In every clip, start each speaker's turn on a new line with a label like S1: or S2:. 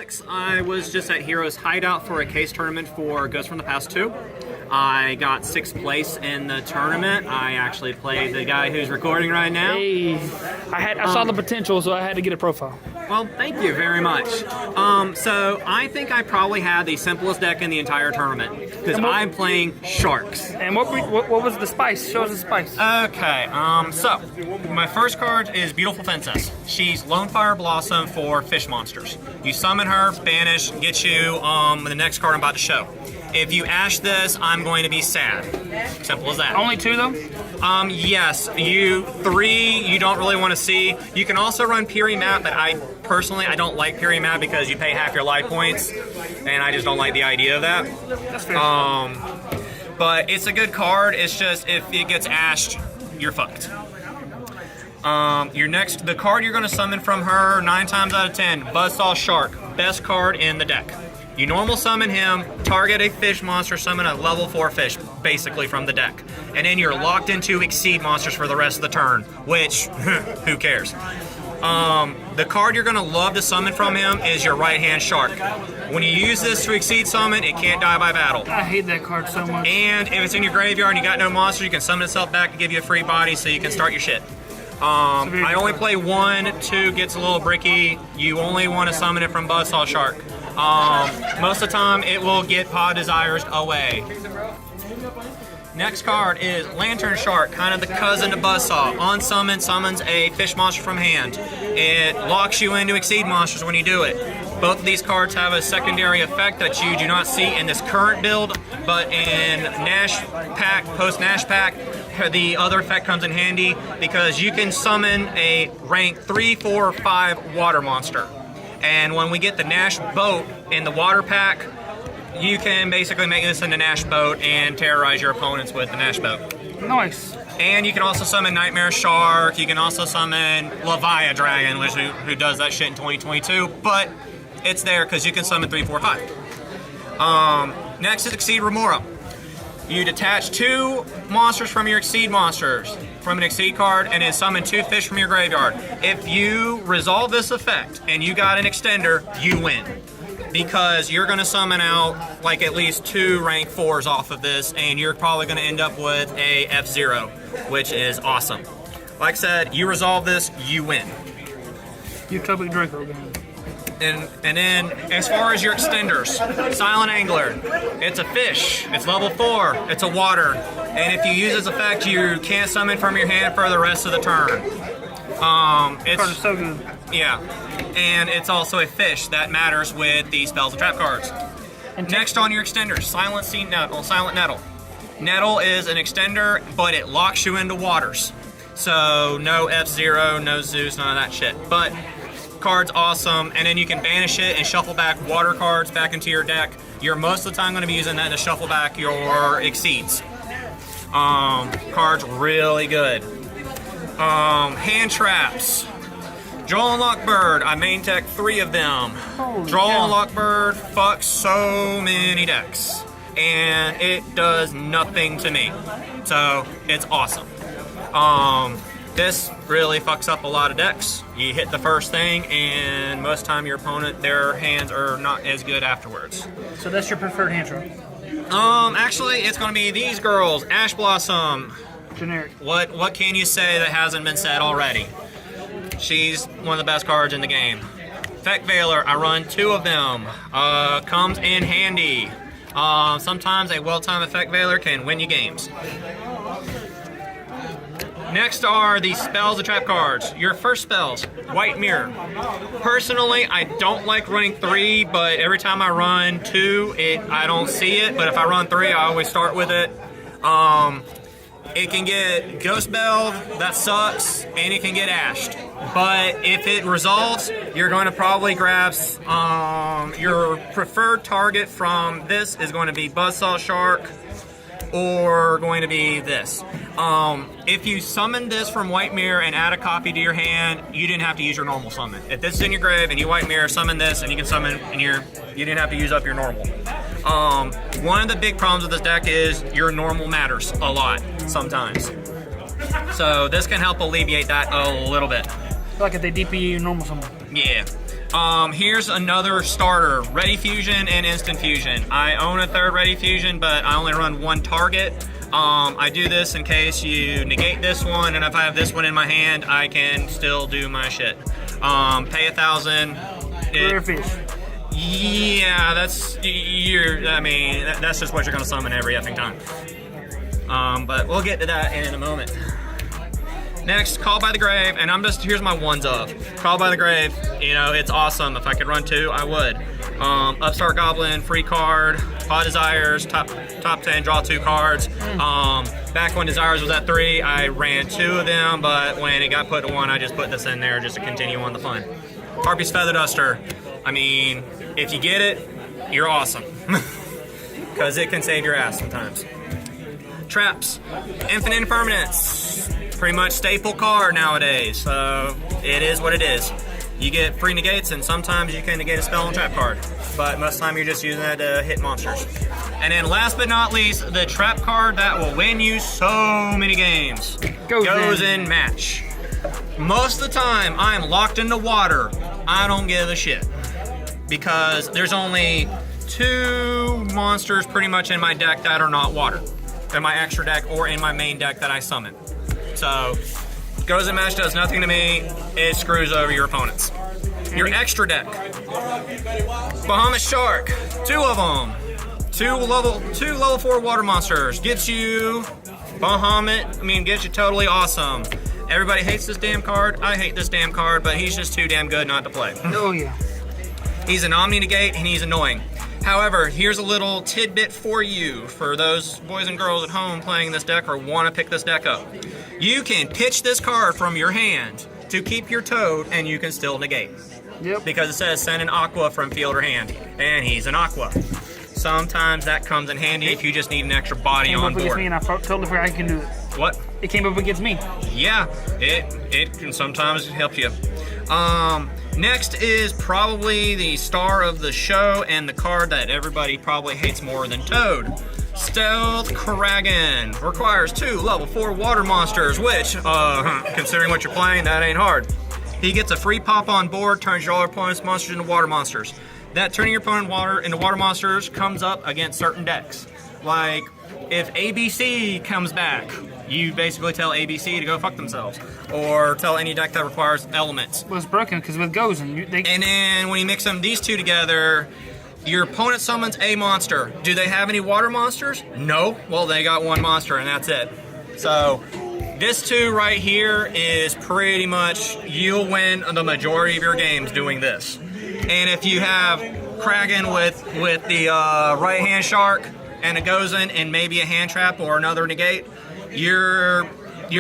S1: decks, I was just at Heroes Hideout for a case tournament for Ghosts from the Past 2. I got 6th place in the tournament. I actually played the guy who's recording right now.
S2: Hey, I saw the potential, so I had to get a profile.
S1: Well, thank you very much. So I think I probably had the simplest deck in the entire tournament because I'm playing Sharks.
S2: And what was the spice? Show us the spice.
S1: Okay, so my first card is Beautiful Princess. She's Lone Fire Blossom for fish monsters. You summon her, banish, get you the next card I'm about to show. If you ash this, I'm going to be sad. Simple as that.
S2: Only 2 though?
S1: Yes. 3 you don't really want to see. You can also run Piri Map, but I don't like Piri Map because you pay half your life points, and I just don't like the idea of that.
S2: That's fair.
S1: But it's a good card. It's just if it gets ashed, you're fucked. The card you're going to summon from her 9 times out of 10, Buzzsaw Shark, best card in the deck. You normal summon him, target a fish monster, summon a level 4 fish, basically from the deck. And then you're locked into Exceed monsters for the rest of the turn, which, who cares? The card you're going to love to summon from him is your right-hand Shark. When you use this to Exceed summon, it can't die by battle.
S2: I hate that card so much.
S1: And if it's in your graveyard and you got no monsters, you can summon itself back and give you a free body so you can start your shit. I only play 1, 2 gets a little bricky. You only want to summon it from Buzzsaw Shark. Most of the time, it will get Pod Desires away. Next card is Lantern Shark, kind of the cousin to Buzzsaw. On summon, summons a fish monster from hand. It locks you into Exceed monsters when you do it. Both of these cards have a secondary effect that you do not see in this current build, but in Nash Pack, post-Nash Pack, the other effect comes in handy because you can summon a rank 3, 4, or 5 water monster. And when we get the Nash Boat in the water pack, you can basically make this into Nash Boat and terrorize your opponents with the Nash Boat.
S2: Nice.
S1: And you can also summon Nightmare Shark. You can also summon Leviathan Dragon, who does that shit in 2022. But it's there because you can summon 3, 4, 5. Next is Exceed Remora. You detach 2 monsters from your Exceed monsters from an Exceed card and then summon 2 fish from your graveyard. If you resolve this effect and you got an extender, you win. Because you're going to summon out like at least 2 rank 4s off of this, and you're probably going to end up with a F0, which is awesome. Like I said, you resolve this, you win.
S2: Utopic Draco game.
S1: And then, as far as your extenders, Silent Angler, it's a fish, it's level 4, it's a water, and if you use this effect, you can't summon from your hand for the rest of the turn.
S2: Card is so good.
S1: Yeah, and it's also a fish that matters with the spells and trap cards. And next on your extenders, Silent Nettle. Nettle is an extender, but it locks you into waters. So no F0, no Zeus, none of that shit. But card's awesome, and then you can banish it and shuffle back water cards back into your deck. You're most of the time going to be using that to shuffle back your Exceeds. Card's really good. Hand traps. Draw and Lockbird. I main tech 3 of them. Draw and Lockbird fucks so many decks, and it does nothing to me. So it's awesome. This really fucks up a lot of decks. You hit the first thing, and most of the time your opponent, their hands are not as good afterwards.
S2: So that's your preferred hand trap?
S1: Actually, it's going to be these girls. Ash Blossom.
S2: Generic.
S1: What can you say that hasn't been said already? She's one of the best cards in the game. Effect Veiler, I run 2 of them. Comes in handy. Sometimes a well-timed Effect Veiler can win you games. Next are the spells and trap cards. Your first spells, White Mirror. Personally, I don't like running 3, but every time I run 2, I don't see it. But if I run 3, I always start with it. It can get Ghost Belled, that sucks, and it can get ashed. But if it resolves, you're going to probably grab your preferred target from this is going to be Buzzsaw Shark or going to be this. If you summon this from White Mirror and add a copy to your hand, you didn't have to use your normal summon. If this is in your grave and you White Mirror, summon this and you can summon and you didn't have to use up your normal. One of the big problems with this deck is your normal matters a lot sometimes. So this can help alleviate that a little bit.
S2: Like if they DP you normal summon.
S1: Yeah. Here's another starter, Ready Fusion and Instant Fusion. I own a third Ready Fusion, but I only run one target. I do this in case you negate this one, and if I have this one in my hand, I can still do my shit. Pay 1,000.
S2: Rare fish.
S1: Yeah, that's just what you're gonna summon every effing time. But we'll get to that in a moment. Next, Call by the Grave, and here's my ones of. Call by the Grave, it's awesome. If I could run 2, I would. Upstart Goblin, free card, Paw Desires, top 10, draw 2 cards. Back when Desires was at 3, I ran 2 of them, but when it got put to 1, I just put this in there just to continue on the fun. Harpy's Feather Duster. I mean, if you get it, you're awesome. Because it can save your ass sometimes. Traps, Infinite Impermanence. Pretty much staple card nowadays, so it is what it is. You get free negates, and sometimes you can negate a spell and trap card, but most of the time you're just using that to hit monsters. And then last but not least, the trap card that will win you so many games. Gozen Match. Most of the time, I am locked in the water. I don't give a shit. Because there's only 2 monsters pretty much in my deck that are not water. In my extra deck or in my main deck that I summon. So, Gozen Match does nothing to me. It screws over your opponents. Your extra deck. Bahamut Shark. 2 of them. 2 level 4 water monsters. Gets you gets you totally awesome. Everybody hates this damn card. I hate this damn card, but he's just too damn good not to play.
S2: Oh yeah.
S1: He's an Omni Negate and he's annoying. However, here's a little tidbit for you, for those boys and girls at home playing this deck or want to pick this deck up. You can pitch this card from your hand to keep your Toad, and you can still negate.
S2: Yep.
S1: Because it says send an Aqua from field or hand, and he's an Aqua. Sometimes that comes in handy if you just need an extra body on board.
S2: Me and I totally forgot I can do it.
S1: What?
S2: It came up against me.
S1: Yeah, it can sometimes help you. Next is probably the star of the show and the card that everybody probably hates more than Toad. Stealth Kragen. Requires 2 level 4 water monsters, which, considering what you're playing, that ain't hard. He gets a free pop on board, turns your opponent's monsters into water monsters. That turning your opponent into water monsters comes up against certain decks. Like, if ABC comes back, you basically tell ABC to go fuck themselves. Or tell any deck that requires elements.
S2: Well, it's broken because with Gozen,
S1: and then when you mix these 2 together, your opponent summons a monster. Do they have any water monsters? No. Well, they got 1 monster and that's it. So, this 2 right here is pretty much, you'll win the majority of your games doing this. And if you have Kragen with the right hand shark and a Gozen and maybe a hand trap or another negate, you're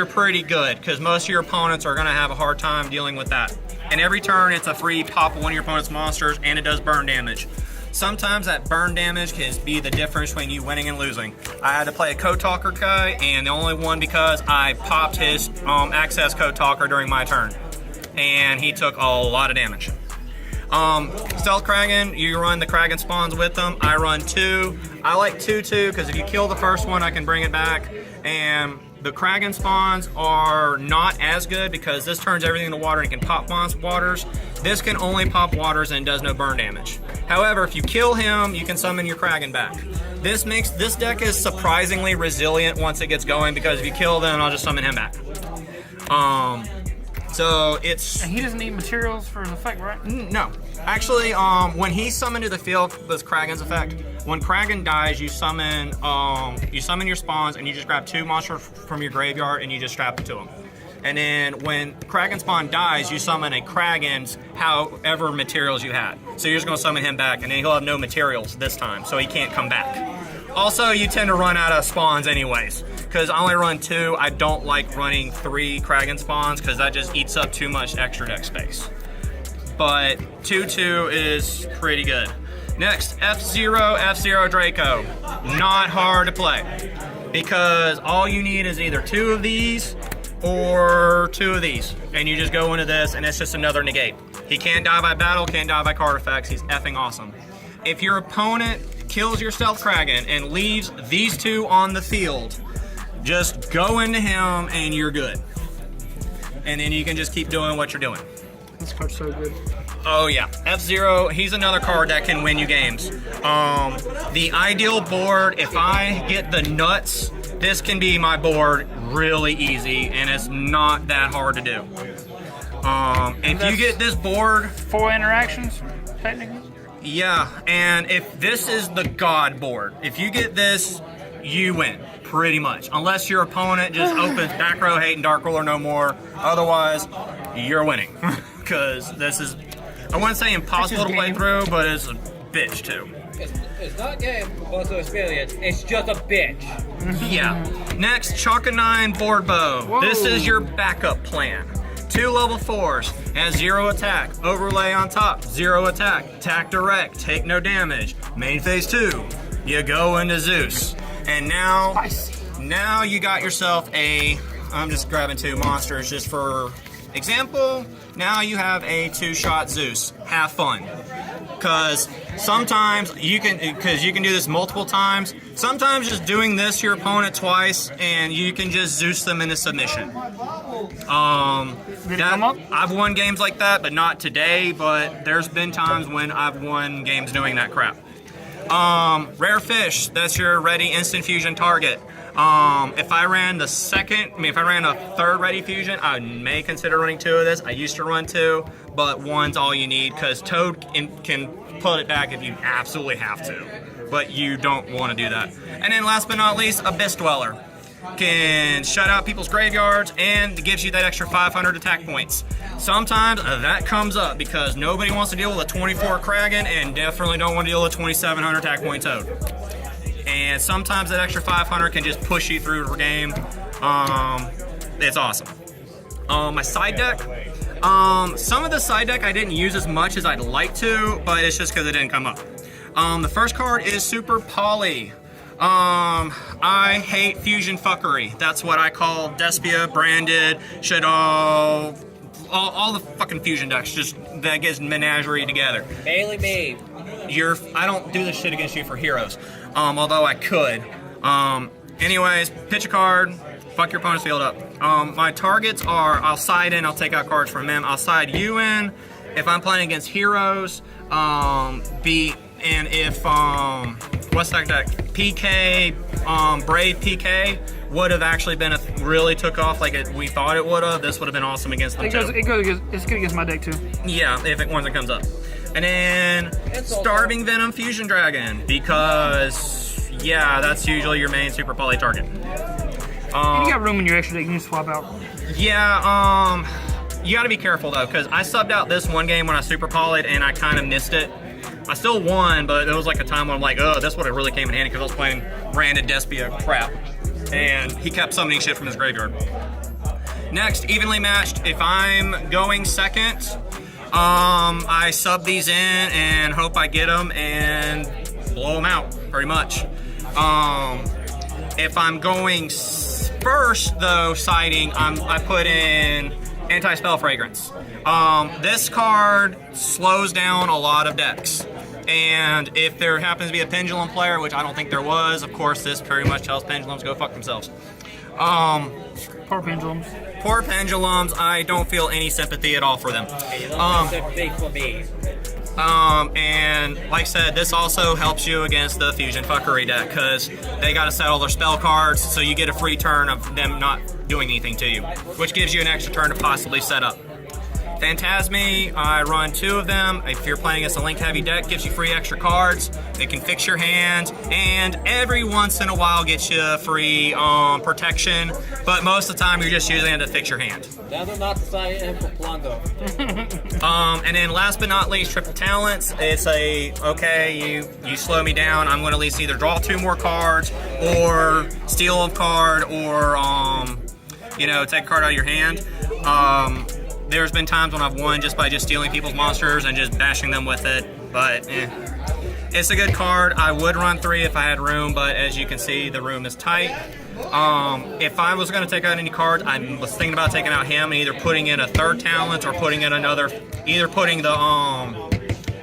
S1: pretty good, because most of your opponents are going to have a hard time dealing with that. And every turn it's a free pop of one of your opponent's monsters, and it does burn damage. Sometimes that burn damage can be the difference between you winning and losing. I had to play a Code Talker guy, and the only one because I popped his access Code Talker during my turn. And he took a lot of damage. Stealth Kragen, you run the Kragen spawns with them. I run 2. I like 2/2 because if you kill the first one, I can bring it back. And the Kragen spawns are not as good because this turns everything into water and can pop waters. This can only pop waters and does no burn damage. However, if you kill him, you can summon your Kragen back. This deck is surprisingly resilient once it gets going, because if you kill them, I'll just summon him back. So it's...
S2: And he doesn't need materials for his effect, right?
S1: No. Actually, when he's summoned to the field, this Kragen's effect, when Kragen dies, you summon your spawns, and you just grab 2 monsters from your graveyard, and you just strap it to them. And then when Kragen spawn dies, you summon a Kragen's however materials you had. So you're just going to summon him back, and then he'll have no materials this time, so he can't come back. Also, you tend to run out of spawns anyways, because I only run 2. I don't like running 3 Kragen spawns, because that just eats up too much extra deck space. But 2/2 is pretty good. Next, F-Zero Draco. Not hard to play, because all you need is either 2 of these or 2 of these, and you just go into this, and it's just another negate. He can't die by battle, can't die by card effects. He's effing awesome. If your opponent kills your Stealth Kragen and leaves these 2 on the field, just go into him and you're good. And then you can just keep doing what you're doing.
S2: This card's so good.
S1: Oh yeah, F-Zero, he's another card that can win you games. The ideal board, if I get the nuts, this can be my board really easy, and it's not that hard to do. If you get this board...
S2: 4 interactions, technically?
S1: Yeah, and if this is the God board, if you get this, you win, pretty much. Unless your opponent just opens back row hate and dark ruler no more. Otherwise, you're winning. Because this is, I wouldn't say impossible to play through, but it's a bitch too.
S3: It's not a game, but to experience. It's just a bitch.
S1: Yeah. Next, Chalk-a-9 board bow.
S2: Whoa.
S1: This is your backup plan. 2 level 4s, has 0 attack, overlay on top, 0 attack, attack direct, take no damage. Main phase 2, you go into Zeus. And now you got yourself a, I'm just grabbing 2 monsters just for example. Now you have a 2-shot Zeus. Have fun. Because sometimes you can do this multiple times. Sometimes just doing this to your opponent twice and you can just Zeus them into submission. I've won games like that, but not today, but there's been times when I've won games doing that crap. Rare fish, that's your ready instant fusion target. If I ran a third ready fusion, I may consider running 2 of this. I used to run 2, but 1's all you need because Toad can put it back if you absolutely have to, but you don't want to do that. And then last but not least, Abyss Dweller. Can shut out people's graveyards and gives you that extra 500 attack points. Sometimes that comes up because nobody wants to deal with a 24 Kragen and definitely don't want to deal with a 2700 attack point Toad. And sometimes that extra 500 can just push you through the game. It's awesome. My side deck. Some of the side deck I didn't use as much as I'd like to, but it's just because it didn't come up. The first card is Super Poly. I hate fusion fuckery. That's what I call Despia, Branded, Shadow, all the fucking fusion decks just that gets menagerie together.
S3: Mainly me.
S1: I don't do this shit against you for heroes. Although I could. Anyways, pitch a card, fuck your opponent's field up. My targets are, I'll side in, I'll take out cards from them. I'll side you in if I'm playing against heroes. And if, what's that deck? PK, Brave PK would have actually been really took off like we thought it would have. This would have been awesome against them too.
S2: It's good against my deck too.
S1: Yeah, once it comes up. And then Starving Venom Fusion Dragon, because yeah, that's usually your main Super Poly target.
S2: You got room in your extra deck, you can swap out.
S1: Yeah, you gotta be careful though, because I subbed out this one game when I Super Poly'd and I kind of missed it. I still won, but there was like a time when I'm like, oh, this would have really came in handy because I was playing Branded Despia crap. And he kept summoning shit from his graveyard. Next, evenly matched. If I'm going second, I sub these in and hope I get them and blow them out, pretty much. If I'm going first, though, siding, I put in Anti-Spell Fragrance. This card slows down a lot of decks. And if there happens to be a Pendulum player, which I don't think there was, of course, this pretty much tells Pendulums go fuck themselves.
S2: Poor Pendulums.
S1: Poor Pendulums, I don't feel any sympathy at all for them.
S3: Sympathy for me.
S1: And like I said, this also helps you against the Fusion Fuckery deck, because they gotta settle their spell cards, so you get a free turn of them not doing anything to you, which gives you an extra turn to possibly set up. Phantasmi, I run 2 of them. If you're playing against a link heavy deck, gives you free extra cards. It can fix your hand, and every once in a while gets you free protection, but most of the time you're just using it to fix your hand.
S3: Never not decide in for plunder.
S1: And then last but not least, Triple Talents. It's okay, you slow me down, I'm going to at least either draw 2 more cards, or steal a card, or take a card out of your hand. There's been times when I've won just by just stealing people's monsters and just bashing them with it, but it's a good card. I would run 3 if I had room, but as you can see, the room is tight. If I was going to take out any cards, I was thinking about taking out him and either putting in a 3rd talent or putting in either putting the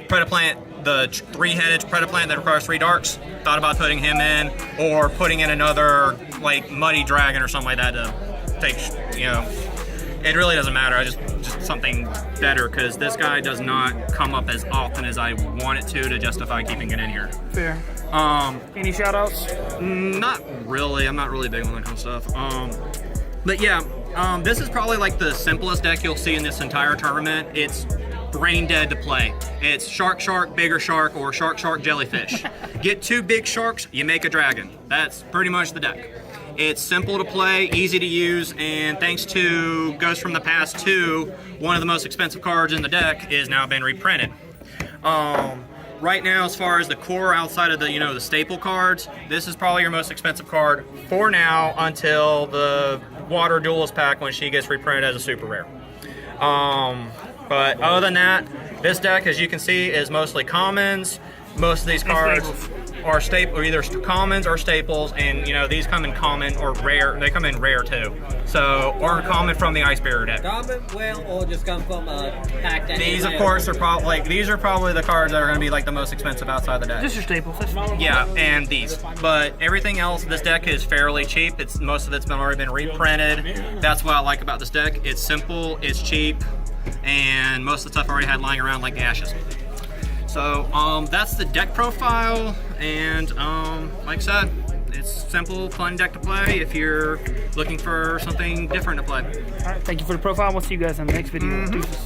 S1: Predaplant, the 3-headed Predaplant that requires 3 darks. Thought about putting him in, or putting in another like Muddy Dragon or something like that to take, It really doesn't matter. I just something better because this guy does not come up as often as I want it to justify keeping it in here.
S2: Fair. Any shout outs?
S1: Not really. I'm not really big on that kind of stuff. But yeah, this is probably like the simplest deck you'll see in this entire tournament. It's brain dead to play. It's shark, bigger shark, or shark, jellyfish. Get 2 big sharks, you make a dragon. That's pretty much the deck. It's simple to play, easy to use, and thanks to Ghost from the Past 2, one of the most expensive cards in the deck is now been reprinted. Right now, as far as the core outside of the, the staple cards, this is probably your most expensive card for now until the Water Duelist pack when she gets reprinted as a super rare. But other than that, this deck, as you can see, is mostly commons. Most of these cards are either commons or staples, and these come in common or rare. They come in rare too. So, or common from the Ice Barrier deck.
S3: Common, or just come from a pack that
S1: These, of course, are probably the cards that are going to be like the most expensive outside the deck.
S2: Just your staples. That's fine.
S1: Yeah, and these. But everything else, this deck is fairly cheap. Most of it's already been reprinted. That's what I like about this deck. It's simple, it's cheap, and most of the stuff I already had lying around like ashes. So that's the deck profile, and like I said, it's simple, fun deck to play if you're looking for something different to play.
S2: All right, thank you for the profile. We'll see you guys in the next video. Deuces.